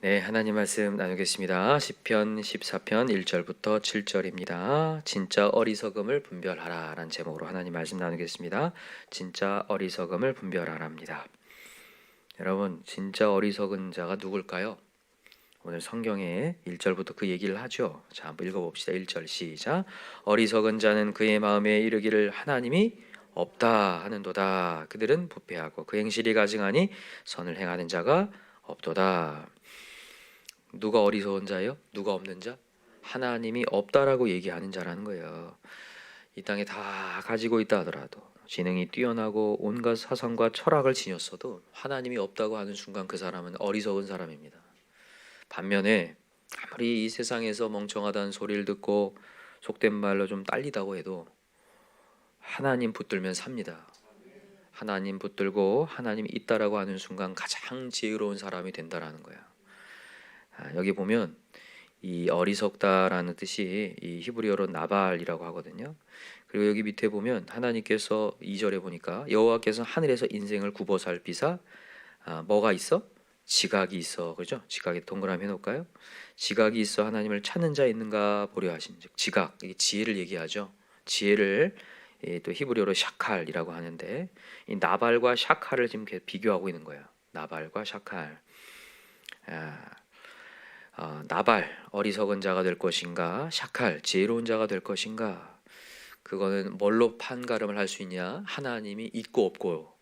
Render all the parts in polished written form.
네, 하나님 말씀 나누겠습니다. 시편 14편 1절부터 7절입니다. 진짜 어리석음을 분별하라 라는 제목으로 하나님 말씀 나누겠습니다. 진짜 어리석음을 분별하랍니다. 여러분, 진짜 어리석은 자가 누굴까요? 오늘 성경에 1절부터 그 얘기를 하죠. 자, 한번 읽어봅시다. 1절 시작. 어리석은 자는 그의 마음에 이르기를 하나님이 없다 하는도다. 그들은 부패하고 그 행실이 가증하니 선을 행하는 자가 없도다. 누가 어리석은 자예요? 누가 없는 자? 하나님이 없다라고 얘기하는 자라는 거예요. 이 땅에 다 가지고 있다 하더라도, 지능이 뛰어나고 온갖 사상과 철학을 지녔어도 하나님이 없다고 하는 순간 그 사람은 어리석은 사람입니다. 반면에 아무리 이 세상에서 멍청하다는 소리를 듣고 속된 말로 좀 딸리다고 해도 하나님 붙들면 삽니다. 하나님 붙들고 하나님이 있다라고 하는 순간 가장 지혜로운 사람이 된다라는 거야. 여기 보면 이 어리석다라는 뜻이 이 히브리어로 나발이라고 하거든요. 그리고 여기 밑에 보면 하나님께서 2절에 보니까 여호와께서 하늘에서 인생을 굽어 살피사 뭐가 있어? 지각이 있어. 그렇죠? 지각에 동그라미 해놓을까요? 지각이 있어 하나님을 찾는 자 있는가 보려 하신즉. 지각, 이게 지혜를 얘기하죠. 지혜를 또 히브리어로 샤칼이라고 하는데, 이 나발과 샤칼을 지금 비교하고 있는 거예요. 나발과 샤칼. 나발 어리석은 자가 될 것인가, 샤칼 지혜로운 자가 될 것인가. 그거는 뭘로 판가름을 할 수 있냐? 하나님이 있고 없고,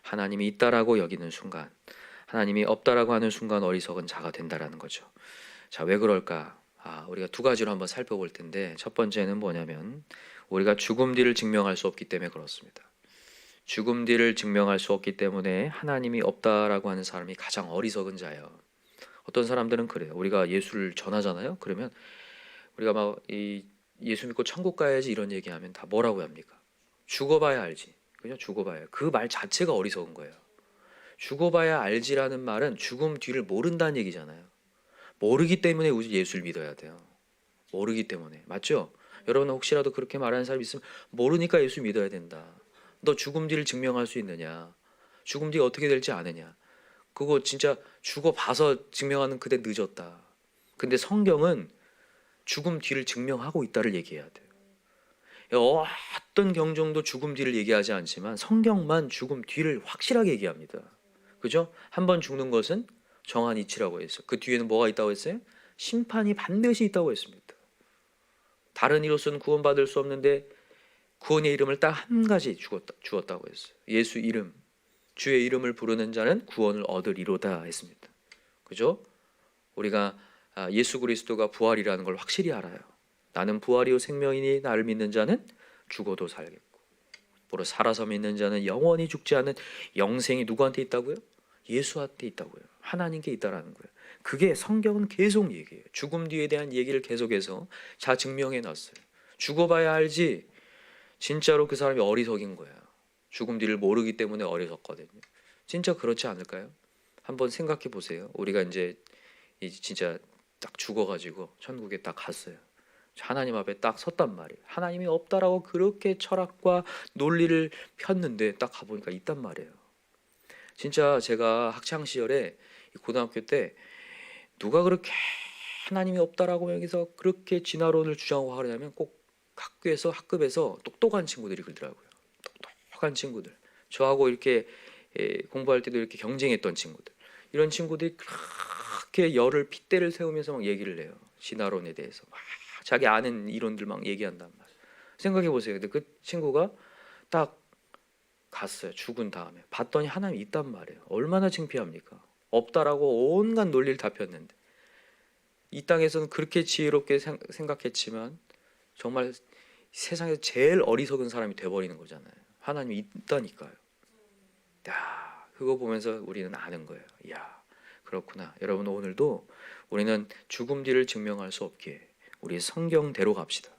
하나님이 있다라고 여기는 순간, 하나님이 없다라고 하는 순간 어리석은 자가 된다라는 거죠. 자, 왜 그럴까? 우리가 두 가지로 한번 살펴볼 텐데, 첫 번째는 뭐냐면 우리가 죽음 뒤를 증명할 수 없기 때문에 그렇습니다. 죽음 뒤를 증명할 수 없기 때문에 하나님이 없다라고 하는 사람이 가장 어리석은 자예요. 어떤 사람들은 그래요. 우리가 예수를 전하잖아요. 그러면 우리가 막 예수 믿고 천국 가야지 이런 얘기하면 다 뭐라고 합니까? 죽어봐야 알지. 그냥 죽어봐야. 그 말 자체가 어리석은 거예요. 죽어봐야 알지라는 말은 죽음 뒤를 모른다는 얘기잖아요. 모르기 때문에 우리 예수를 믿어야 돼요. 모르기 때문에. 맞죠? 여러분 혹시라도 그렇게 말하는 사람 있으면 모르니까 예수 믿어야 된다. 너 죽음 뒤를 증명할 수 있느냐? 죽음 뒤 어떻게 될지 아느냐? 그거 진짜 죽어봐서 증명하는 그대 늦었다. 근데 성경은 죽음 뒤를 증명하고 있다를 얘기해야 돼요. 어떤 경종도 죽음 뒤를 얘기하지 않지만 성경만 죽음 뒤를 확실하게 얘기합니다. 그죠? 한 번 죽는 것은 정한 이치라고 했어요. 그 뒤에는 뭐가 있다고 했어요? 심판이 반드시 있다고 했습니다. 다른 이로서는 구원받을 수 없는데 구원의 이름을 딱 한 가지 주었다고 했어요. 예수 이름, 주의 이름을 부르는 자는 구원을 얻으리로다 했습니다. 그죠? 우리가 예수 그리스도가 부활이라는 걸 확실히 알아요. 나는 부활이요 생명이니 나를 믿는 자는 죽어도 살겠고, 바로 살아서 믿는 자는 영원히 죽지 않는 영생이 누구한테 있다고요? 예수한테 있다고요. 하나님께 있다라는 거예요. 그게 성경은 계속 얘기해요. 죽음 뒤에 대한 얘기를 계속해서 자 증명해 놨어요. 죽어봐야 알지. 진짜로 그 사람이 어리석인 거야. 죽음 뒤를 모르기 때문에 어리석거든요. 진짜 그렇지 않을까요? 한번 생각해 보세요. 우리가 이제 진짜 딱 죽어가지고 천국에 딱 갔어요. 하나님 앞에 딱 섰단 말이에요. 하나님이 없다라고 그렇게 철학과 논리를 폈는데 딱 가보니까 있단 말이에요. 진짜 제가 학창 시절에 고등학교 때 누가 그렇게 하나님이 없다라고 여기서 그렇게 진화론을 주장하고 하려면 꼭 학급에서 똑똑한 친구들이 그러더라고요. 똑똑한 친구들. 저하고 이렇게 공부할 때도 이렇게 경쟁했던 친구들. 이런 친구들이 그렇게 열을 핏대를 세우면서 막 얘기를 해요. 진화론에 대해서. 막 자기 아는 이론들 막 얘기한단 말이에요. 생각해 보세요. 근데 그 친구가 딱 갔어요. 죽은 다음에. 봤더니 하나님이 있단 말이에요. 얼마나 창피합니까? 없다라고 온갖 논리를 다 폈는데. 이 땅에서는 그렇게 지혜롭게 생각했지만 정말 세상에서 제일 어리석은 사람이 돼버리는 거잖아요. 하나님이 있다니까요. 야, 그거 보면서 우리는 아는 거예요. 야, 그렇구나. 여러분 오늘도 우리는 죽음 뒤를 증명할 수 없기에 우리 성경대로 갑시다.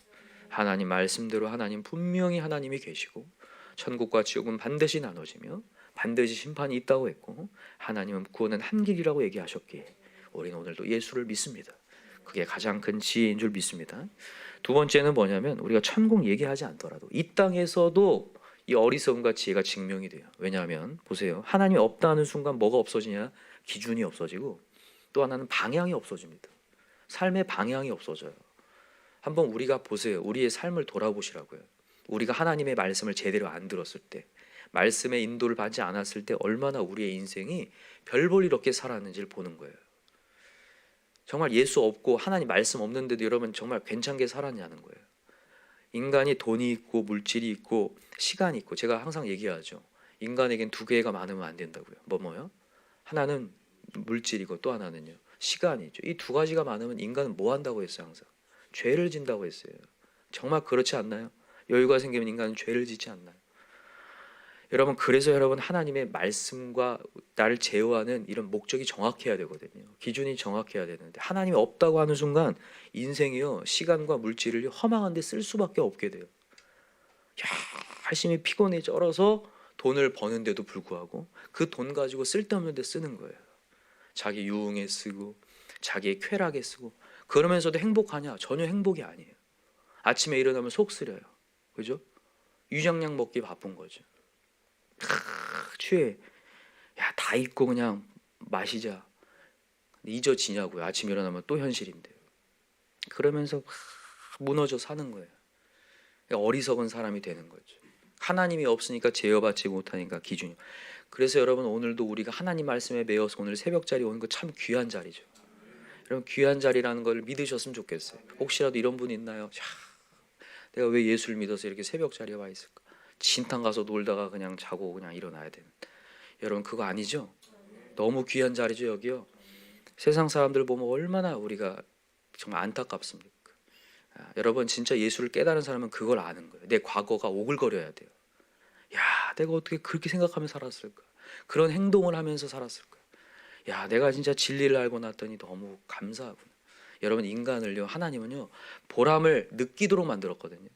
하나님 말씀대로 하나님 분명히 하나님이 계시고 천국과 지옥은 반드시 나눠지며 반드시 심판이 있다고 했고 하나님은 구원은 한 길이라고 얘기하셨기에 우리는 오늘도 예수를 믿습니다. 그게 가장 큰 지혜인 줄 믿습니다. 두 번째는 뭐냐면 우리가 천국 얘기하지 않더라도 이 땅에서도 이 어리석음과 지혜가 증명이 돼요. 왜냐하면 보세요. 하나님이 없다는 순간 뭐가 없어지냐? 기준이 없어지고 또 하나는 방향이 없어집니다. 삶의 방향이 없어져요. 한번 우리가 보세요. 우리의 삶을 돌아보시라고요. 우리가 하나님의 말씀을 제대로 안 들었을 때, 말씀의 인도를 받지 않았을 때 얼마나 우리의 인생이 별 볼 일 없게 살았는지를 보는 거예요. 정말 예수 없고 하나님 말씀 없는데도 여러분 정말 괜찮게 살았냐는 거예요. 인간이 돈이 있고 물질이 있고 시간이 있고, 제가 항상 얘기하죠. 인간에겐 두 개가 많으면 안 된다고요. 뭐요? 하나는 물질이고 또 하나는요, 시간이죠. 이 두 가지가 많으면 인간은 뭐 한다고 했어요? 항상 죄를 진다고 했어요. 정말 그렇지 않나요? 여유가 생기면 인간은 죄를 짓지 않나요? 여러분, 그래서 여러분 하나님의 말씀과 나를 제어하는 이런 목적이 정확해야 되거든요. 기준이 정확해야 되는데, 하나님이 없다고 하는 순간 인생이요, 시간과 물질을 허망한 데 쓸 수밖에 없게 돼요. 열심히 피곤해 쩔어서 돈을 버는데도 불구하고 그 돈 가지고 쓸데없는 데 쓰는 거예요. 자기 유흥에 쓰고 자기의 쾌락에 쓰고. 그러면서도 행복하냐? 전혀 행복이 아니에요. 아침에 일어나면 속 쓰려요. 그죠? 유정량 먹기 바쁜 거죠. 취해. 야, 다 잊고 그냥 마시자. 잊어지냐고요. 아침에 일어나면 또 현실인데요. 그러면서 무너져 사는 거예요. 어리석은 사람이 되는 거죠. 하나님이 없으니까 제어받지 못하니까 기준이. 그래서 여러분, 오늘도 우리가 하나님 말씀에 매여서 오늘 새벽 자리 오는 거 참 귀한 자리죠. 여러분, 귀한 자리라는 걸 믿으셨으면 좋겠어요. 혹시라도 이런 분 있나요? 야, 내가 왜 예수를 믿어서 이렇게 새벽 자리에 와 있을까? 진탕 가서 놀다가 그냥 자고 그냥 일어나야 되는. 여러분, 그거 아니죠? 너무 귀한 자리죠. 여기요. 세상 사람들 보면 얼마나 우리가 정말 안타깝습니까? 여러분, 진짜 예수를 깨달은 사람은 그걸 아는 거예요. 내 과거가 오글거려야 돼요. 야, 내가 어떻게 그렇게 생각하며 살았을까? 그런 행동을 하면서 살았을까? 야, 내가 진짜 진리를 알고 났더니 너무 감사하구나. 여러분, 인간을요, 하나님은요, 보람을 느끼도록 만들었거든요.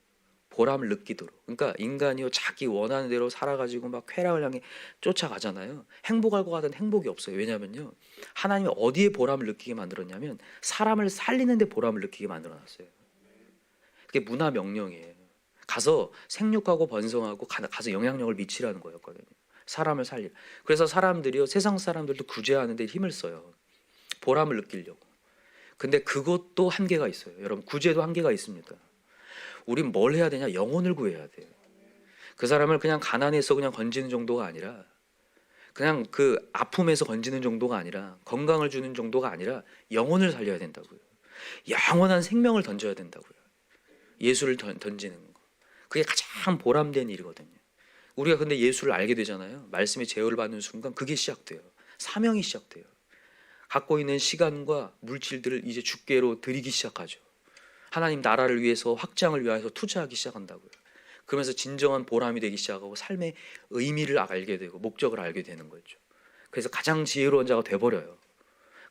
보람을 느끼도록. 그러니까 인간이요, 자기 원하는 대로 살아가지고 막 쾌락을 향해 쫓아가잖아요. 행복할 것 같은 행복이 없어요. 왜냐면요, 하나님이 어디에 보람을 느끼게 만들었냐면 사람을 살리는 데 보람을 느끼게 만들어놨어요. 그게 문화 명령이에요. 가서 생육하고 번성하고 가서 영향력을 미치라는 거였거든요. 사람을 살리. 그래서 사람들이요, 세상 사람들도 구제하는 데 힘을 써요. 보람을 느끼려고. 근데 그것도 한계가 있어요. 여러분, 구제도 한계가 있습니다. 우린 뭘 해야 되냐? 영혼을 구해야 돼요. 그 사람을 그냥 가난해서 그냥 건지는 정도가 아니라, 그냥 그 아픔에서 건지는 정도가 아니라, 건강을 주는 정도가 아니라 영혼을 살려야 된다고요. 영원한 생명을 던져야 된다고요. 예수를 던지는 거. 그게 가장 보람된 일이거든요. 우리가 근데 예수를 알게 되잖아요. 말씀의 제어를 받는 순간 그게 시작돼요. 사명이 시작돼요. 갖고 있는 시간과 물질들을 이제 주께로 드리기 시작하죠. 하나님 나라를 위해서, 확장을 위해서 투자하기 시작한다고요. 그러면서 진정한 보람이 되기 시작하고 삶의 의미를 알게 되고 목적을 알게 되는 거죠. 그래서 가장 지혜로운 자가 돼버려요.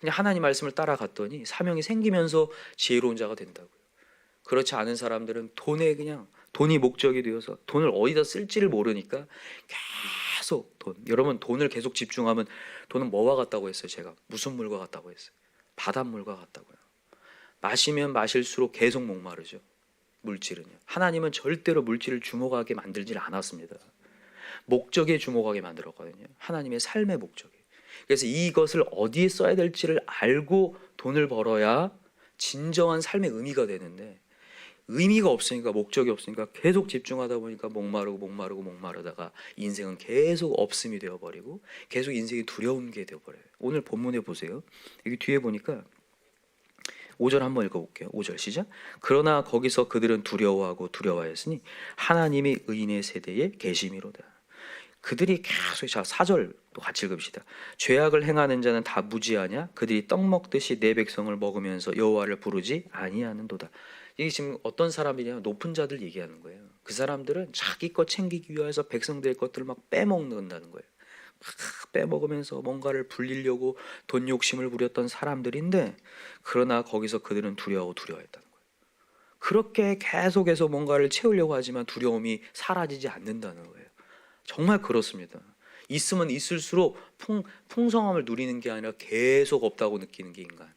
그냥 하나님 말씀을 따라갔더니 사명이 생기면서 지혜로운 자가 된다고요. 그렇지 않은 사람들은 돈이 목적이 되어서 돈을 어디다 쓸지를 모르니까 계속 돈. 여러분, 돈을 계속 집중하면 돈은 뭐와 같다고 했어요? 제가 무슨 물과 같다고 했어요? 바닷물과 같다고요. 마시면 마실수록 계속 목마르죠. 물질은요. 하나님은 절대로 물질을 주목하게 만들질 않았습니다. 목적에 주목하게 만들었거든요. 하나님의 삶의 목적에. 그래서 이것을 어디에 써야 될지를 알고 돈을 벌어야 진정한 삶의 의미가 되는데, 의미가 없으니까, 목적이 없으니까 계속 집중하다 보니까 목마르다가 인생은 계속 없음이 되어버리고 계속 인생이 두려운 게 되어버려요. 오늘 본문에 보세요. 여기 뒤에 보니까 5절 한번 읽어볼게요. 5절 시작. 그러나 거기서 그들은 두려워하였으니 하나님이 의인의 세대에 계심이로다. 그들이 계속, 자 4절 또 같이 읽읍시다. 죄악을 행하는 자는 다 무지하냐? 그들이 떡 먹듯이 내 백성을 먹으면서 여호와를 부르지 아니하는도다. 이게 지금 어떤 사람이냐면 높은 자들 얘기하는 거예요. 그 사람들은 자기 것 챙기기 위해서 백성들의 것들을 막 빼먹는다는 거예요. 막 빼먹으면서 뭔가를 불리려고 돈 욕심을 부렸던 사람들인데, 그러나 거기서 그들은 두려워했다는 거예요. 그렇게 계속해서 뭔가를 채우려고 하지만 두려움이 사라지지 않는다는 거예요. 정말 그렇습니다. 있으면 있을수록 풍성함을 누리는 게 아니라 계속 없다고 느끼는 게 인간.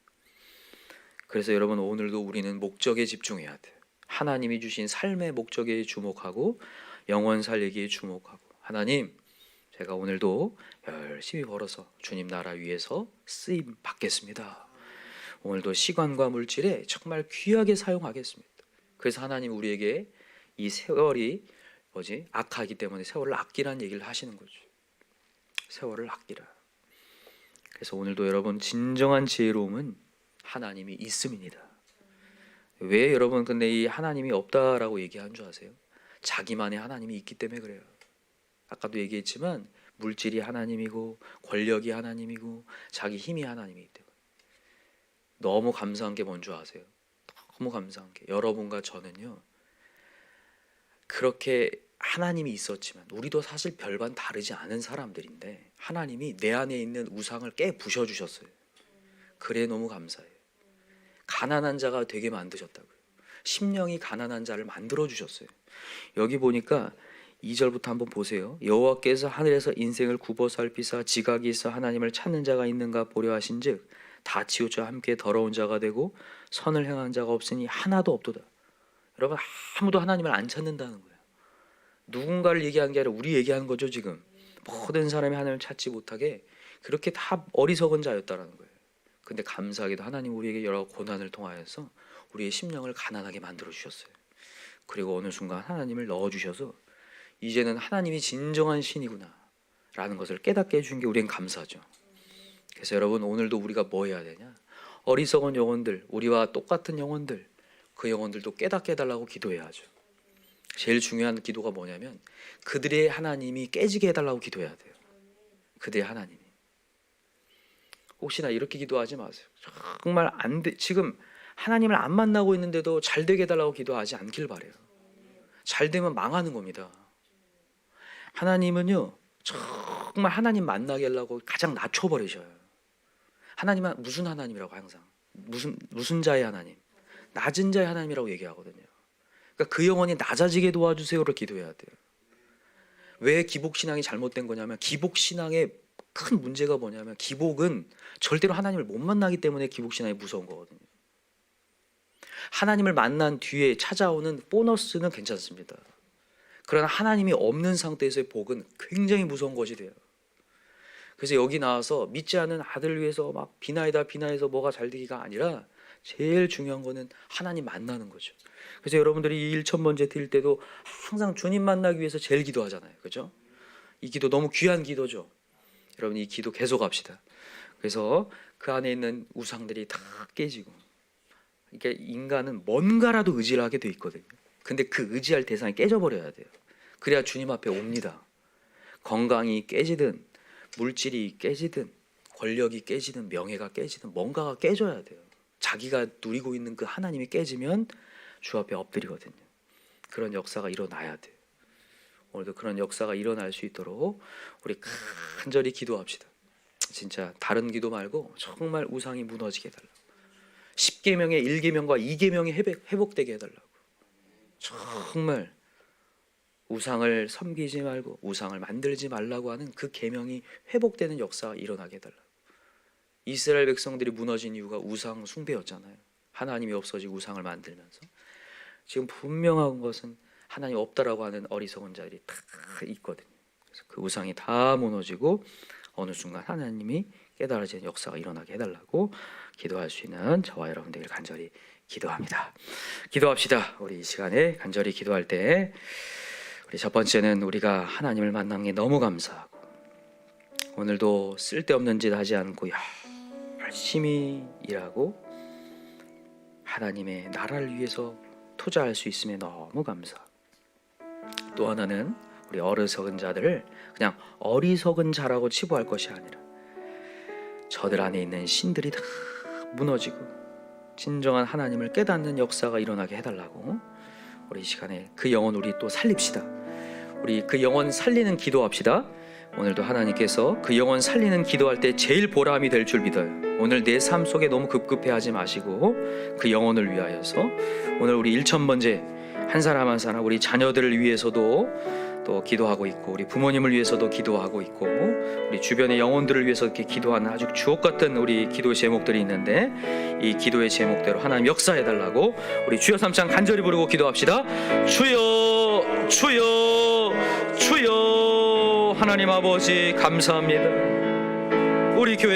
그래서 여러분, 오늘도 우리는 목적에 집중해야 돼요. 하나님이 주신 삶의 목적에 주목하고 영원 살리기에 주목하고, 하나님 제가 오늘도 열심히 벌어서 주님 나라 위해서 쓰임 받겠습니다. 오늘도 시간과 물질에 정말 귀하게 사용하겠습니다. 그래서 하나님 우리에게 이 세월이 악하기 때문에 세월을 아끼라는 얘기를 하시는 거죠. 세월을 아끼라. 그래서 오늘도 여러분 진정한 지혜로움은 하나님이 있음입니다. 왜 여러분 근데 이 하나님이 없다라고 얘기한 줄 아세요? 자기만의 하나님이 있기 때문에 그래요. 아까도 얘기했지만 물질이 하나님이고 권력이 하나님이고 자기 힘이 하나님이기 때문에. 너무 감사한 게 뭔지 아세요? 너무 감사한 게 여러분과 저는요 그렇게 하나님이 있었지만 우리도 사실 별반 다르지 않은 사람들인데 하나님이 내 안에 있는 우상을 깨 부셔주셨어요. 그래 너무 감사해요. 가난한 자가 되게 만드셨다고요. 심령이 가난한 자를 만들어 주셨어요. 여기 보니까 2절부터 한번 보세요. 여호와께서 하늘에서 인생을 굽어 살피사 지각이 있어 하나님을 찾는 자가 있는가 보려 하신즉 다 치우쳐 함께 더러운 자가 되고 선을 행한 자가 없으니 하나도 없도다. 여러분 아무도 하나님을 안 찾는다는 거예요. 누군가를 얘기하는 게 아니라 우리 얘기하는 거죠. 지금 모든 사람이 하나님을 찾지 못하게 그렇게 다 어리석은 자였다라는 거예요. 근데 감사하게도 하나님 우리에게 여러 고난을 통하여서 우리의 심령을 가난하게 만들어 주셨어요. 그리고 어느 순간 하나님을 넣어 주셔서 이제는 하나님이 진정한 신이구나 라는 것을 깨닫게 해준 게 우리는 감사하죠. 그래서 여러분 오늘도 우리가 뭐 해야 되냐, 어리석은 영혼들, 우리와 똑같은 영혼들, 그 영혼들도 깨닫게 해달라고 기도해야 하죠. 제일 중요한 기도가 뭐냐면 그들의 하나님이 깨지게 해달라고 기도해야 돼요. 그들의 하나님이. 혹시나 이렇게 기도하지 마세요. 정말 안 돼. 지금 하나님을 안 만나고 있는데도 잘 되게 해달라고 기도하지 않길 바래요. 잘 되면 망하는 겁니다. 하나님은요 정말 하나님 만나게 하려고 가장 낮춰버리셔요. 하나님은 무슨 하나님이라고 항상 무슨 자의 하나님, 낮은 자의 하나님이라고 얘기하거든요. 그러니까 그 영혼이 낮아지게 도와주세요를 기도해야 돼요. 왜 기복신앙이 잘못된 거냐면 기복신앙의 큰 문제가 뭐냐면 기복은 절대로 하나님을 못 만나기 때문에 기복신앙이 무서운 거거든요. 하나님을 만난 뒤에 찾아오는 보너스는 괜찮습니다. 그러나 하나님이 없는 상태에서의 복은 굉장히 무서운 것이 돼요. 그래서 여기 나와서 믿지 않은 아들을 위해서 막 비나해서 뭐가 잘 되기가 아니라 제일 중요한 거는 하나님 만나는 거죠. 그래서 여러분들이 이 1,000번째 드릴 때도 항상 주님 만나기 위해서 제일 기도하잖아요. 그죠? 이 기도 너무 귀한 기도죠. 여러분 이 기도 계속 합시다. 그래서 그 안에 있는 우상들이 다 깨지고, 그러니까 인간은 뭔가라도 의지를 하게 돼 있거든요. 근데 그 의지할 대상이 깨져버려야 돼요. 그래야 주님 앞에 옵니다. 건강이 깨지든 물질이 깨지든 권력이 깨지든 명예가 깨지든 뭔가가 깨져야 돼요. 자기가 누리고 있는 그 하나님이 깨지면 주 앞에 엎드리거든요. 그런 역사가 일어나야 돼요. 오늘도 그런 역사가 일어날 수 있도록 우리 간절히 기도합시다. 진짜 다른 기도 말고 정말 우상이 무너지게 해달라고, 10계명의 1계명과 2계명이 회복되게 해달라고, 정말 우상을 섬기지 말고 우상을 만들지 말라고 하는 그 계명이 회복되는 역사가 일어나게 해달라고. 이스라엘 백성들이 무너진 이유가 우상 숭배였잖아요. 하나님이 없어지고 우상을 만들면서. 지금 분명한 것은 하나님 없다라고 하는 어리석은 자들이 다 있거든요. 그래서 그 우상이 다 무너지고 어느 순간 하나님이 깨달아지는 역사가 일어나게 해달라고 기도할 수 있는 저와 여러분들 간절히 기도합니다. 기도합시다. 우리 이 시간에 간절히 기도할 때 우리 첫 번째는 우리가 하나님을 만난 게 너무 감사하고 오늘도 쓸데없는 짓 하지 않고 열심히 일하고 하나님의 나라를 위해서 투자할 수 있음에 너무 감사하고, 또 하나는 우리 어리석은 자들을 그냥 어리석은 자라고 치부할 것이 아니라 저들 안에 있는 신들이 다 무너지고 진정한 하나님을 깨닫는 역사가 일어나게 해달라고 우리 이 시간에 그 영혼 우리 또 살립시다. 우리 그 영혼 살리는 기도합시다. 오늘도 하나님께서 그 영혼 살리는 기도할 때 제일 보람이 될 줄 믿어요. 오늘 내 삶 속에 너무 급급해하지 마시고 그 영혼을 위하여서 오늘 우리 1,000번째 한 사람 한 사람 우리 자녀들을 위해서도 또 기도하고 있고 우리 부모님을 위해서도 기도하고 있고 우리 주변의 영혼들을 위해서 이렇게 기도하는 아주 주옥 같은 우리 기도의 제목들이 있는데 이 기도의 제목대로 하나님 역사해달라고 우리 주여 삼창 간절히 부르고 기도합시다. 주여 주여 주여 하나님 아버지 감사합니다. 우리 교회